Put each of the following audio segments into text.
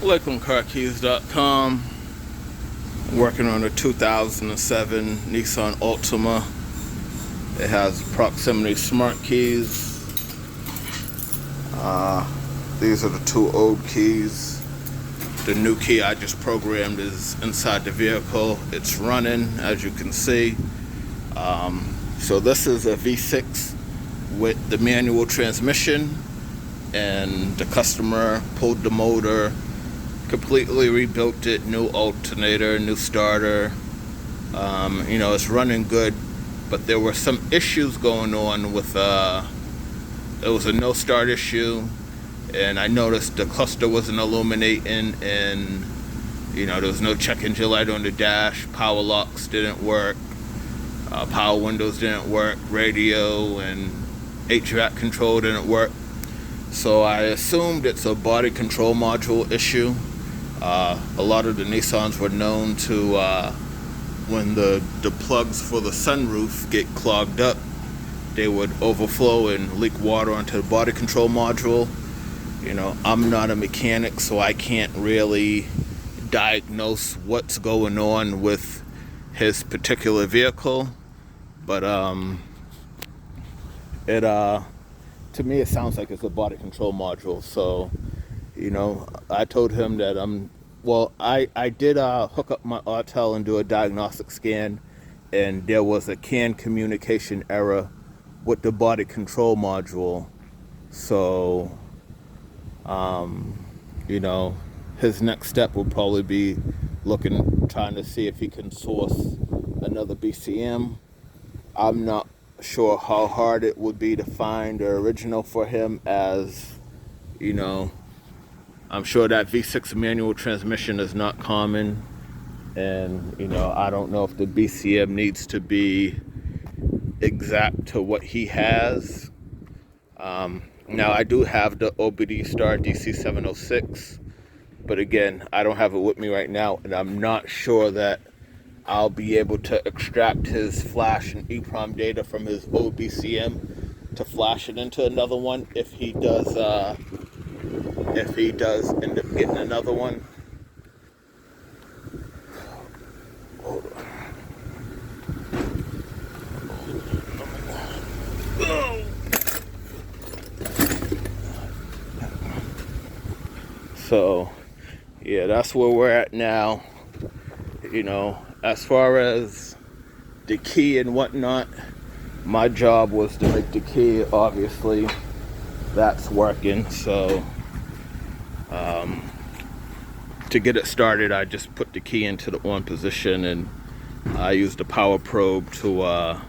LakelandCarKeys.com. Working on a 2007 Nissan Altima. It has proximity smart keys. These are the two old keys. The new key I just programmed is inside the vehicle. It's running, as you can see. So this is a V6 with the manual transmission, and the customer pulled the motor, completely rebuilt it, new alternator, new starter. It's running good, but there were some issues going on with, it was a no start issue, and I noticed the cluster wasn't illuminating, and there was no check engine light on the dash, power locks didn't work, power windows didn't work, radio and HVAC control didn't work. So I assumed it's a body control module issue. A lot of the Nissans were known to, when the plugs for the sunroof get clogged up, they would overflow and leak water onto the body control module. I'm not a mechanic, so I can't really diagnose what's going on with his particular vehicle. But to me, it sounds like it's a body control module. So, I told him that I did hook up my Autel and do a diagnostic scan, and there was a CAN communication error with the body control module. So, his next step will probably be trying to see if he can source another BCM. I'm not sure how hard it would be to find the original for him, as I'm sure that V6 manual transmission is not common, and I don't know if the BCM needs to be exact to what he has. Now I do have the OBD Star DC706, but again, I don't have it with me right now, and I'm not sure that I'll be able to extract his flash and EEPROM data from his old BCM to flash it into another one if he does end up getting another one. Hold on. So, yeah, that's where we're at now. As far as the key and whatnot, my job was to make the key. Obviously, that's working. So, to get it started, I just put the key into the on position, and I used the power probe to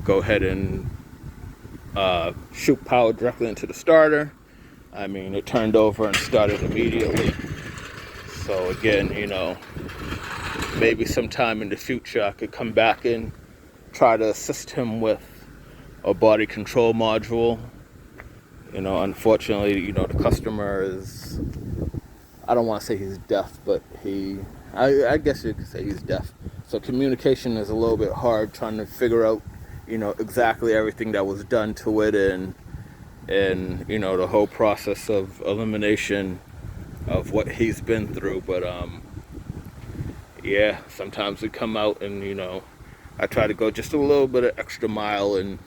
go ahead and shoot power directly into the starter. It turned over and started immediately. So again, maybe sometime in the future I could come back and try to assist him with a body control module. Unfortunately, the customer is, I don't want to say he's deaf, but I guess you could say he's deaf. So communication is a little bit hard, trying to figure out, exactly everything that was done to it, and the whole process of elimination of what he's been through. But yeah, sometimes we come out and I try to go just a little bit of extra mile and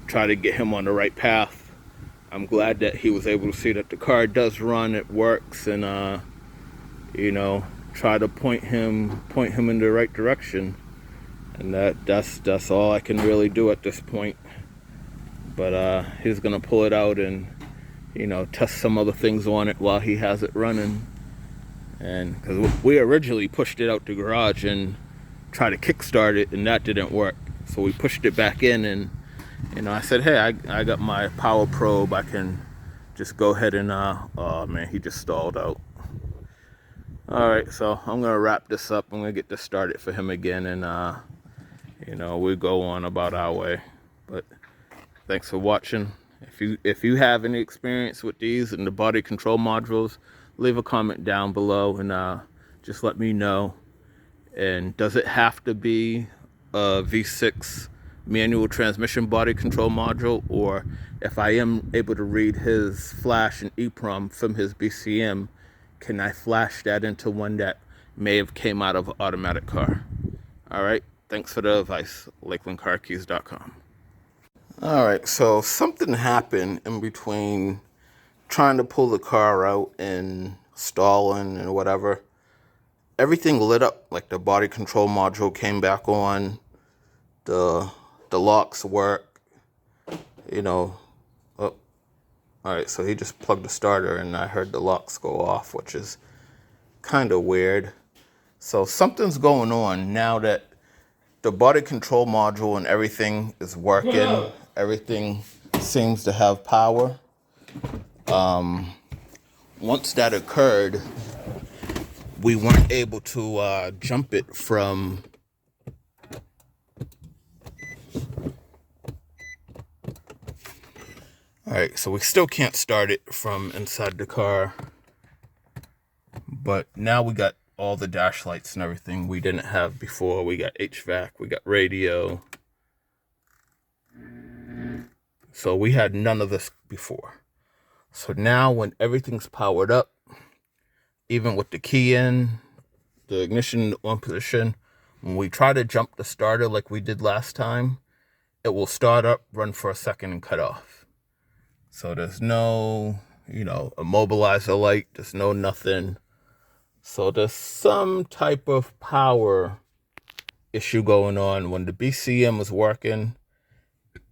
try to get him on the right path. I'm glad that he was able to see that the car does run, it works, and try to point him in the right direction. And that's all I can really do at this point. But he's gonna pull it out and test some other things on it while he has it running. And because we originally pushed it out the garage and tried to kickstart it, and that didn't work, so we pushed it back in, and I said, hey, I got my power probe, I can just go ahead and oh man, he just stalled out. Alright, so I'm gonna wrap this up. I'm gonna get this started for him again, and we'll go on about our way. But thanks for watching. If you have any experience with these and the body control modules, leave a comment down below, and just let me know. And does it have to be a V6 manual transmission body control module, or if I am able to read his flash and EEPROM from his BCM, can I flash that into one that may have came out of an automatic car? All right, thanks for the advice. LakelandCarKeys.com. All right, so something happened in between trying to pull the car out and stalling and whatever. Everything lit up, like the body control module came back on, the locks work, oh, all right, so he just plugged the starter and I heard the locks go off, which is kind of weird. So something's going on now that the body control module and everything is working. Everything seems to have power. Once that occurred, we weren't able to jump it from all right, so we still can't start it from inside the car, but now we got all the dash lights and everything we didn't have before. We got HVAC, we got radio. So we had none of this before. So now when everything's powered up, even with the key in, the ignition on position, when we try to jump the starter like we did last time, it will start up, run for a second, and cut off. So there's no, immobilizer light, there's no nothing. So there's some type of power issue going on. When the BCM is working,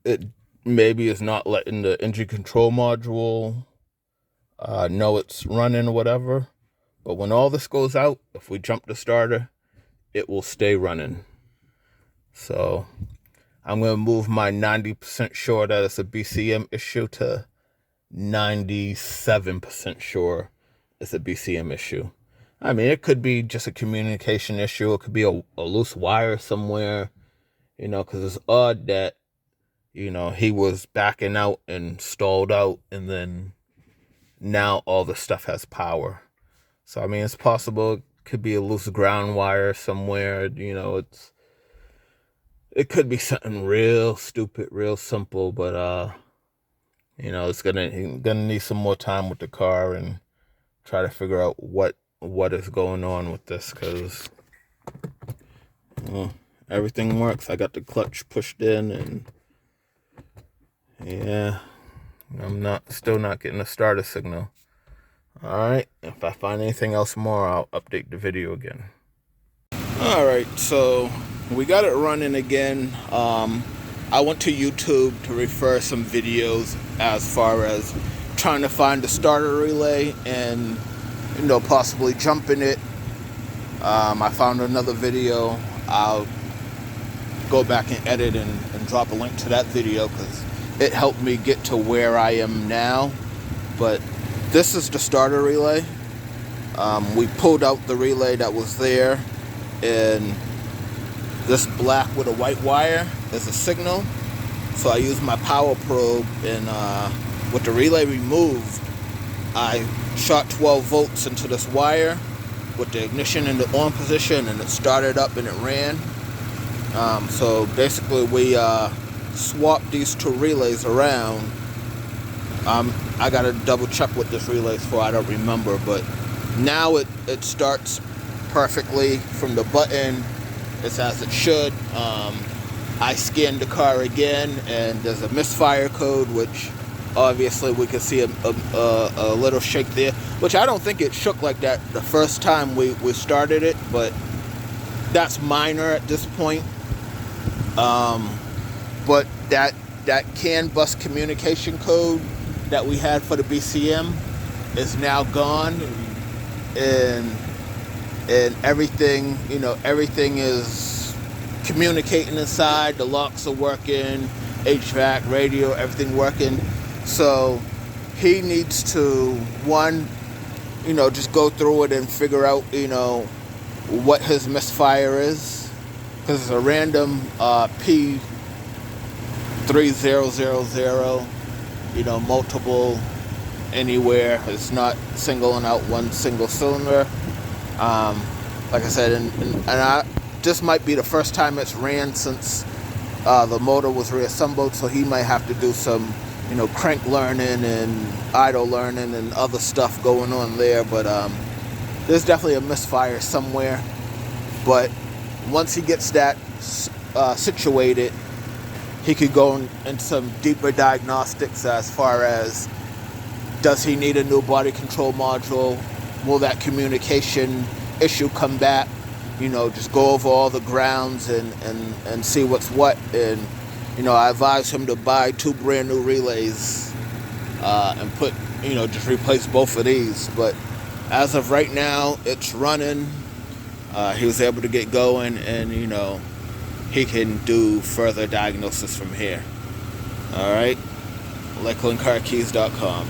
it maybe is not letting the engine control module know it's running or whatever. But when all this goes out, if we jump the starter, it will stay running. So I'm going to move my 90% sure that it's a BCM issue to 97% sure it's a BCM issue. I mean, it could be just a communication issue. It could be a loose wire somewhere, because it's odd that, he was backing out and stalled out, and then now all the stuff has power. So, I mean, it's possible it could be a loose ground wire somewhere. It could be something real stupid, real simple, but, it's gonna need some more time with the car and try to figure out what is going on with this, because everything works. I got the clutch pushed in, and yeah, I'm still not getting a starter signal. All right, if I find anything else more, I'll update the video again. All right, so we got it running again. I went to YouTube to refer some videos as far as trying to find the starter relay and, possibly jumping it. I found another video. I'll go back and edit and drop a link to that video because it helped me get to where I am now. But this is the starter relay. We pulled out the relay that was there, and this black with a white wire is a signal. So I used my power probe, and with the relay removed, I shot 12 volts into this wire with the ignition in the on position, and it started up and it ran. So basically we swapped these two relays around. I gotta double check what this relay is for, I don't remember, but now it starts perfectly from the button. It's as it should. I scanned the car again, and there's a misfire code, which obviously we could see a little shake there, which I don't think it shook like that the first time we started it, but that's minor at this point. But that CAN bus communication code that we had for the BCM is now gone, and everything, everything is communicating inside. The locks are working, HVAC, radio, everything working. So he needs to, one, just go through it and figure out, what his misfire is, because it's a random P3000, multiple anywhere. It's not singling out one single cylinder. Like I said, and this might be the first time it's ran since the motor was reassembled, so he might have to do some, crank learning and idle learning and other stuff going on there. But there's definitely a misfire somewhere. But once he gets that situated, he could go in some deeper diagnostics as far as, does he need a new body control module? Will that communication issue come back? Just go over all the grounds and see what's what. And, I advise him to buy 2 brand new relays and put, just replace both of these. But as of right now, it's running. He was able to get going, and, he can do further diagnosis from here. All right. LakelandCarKeys.com.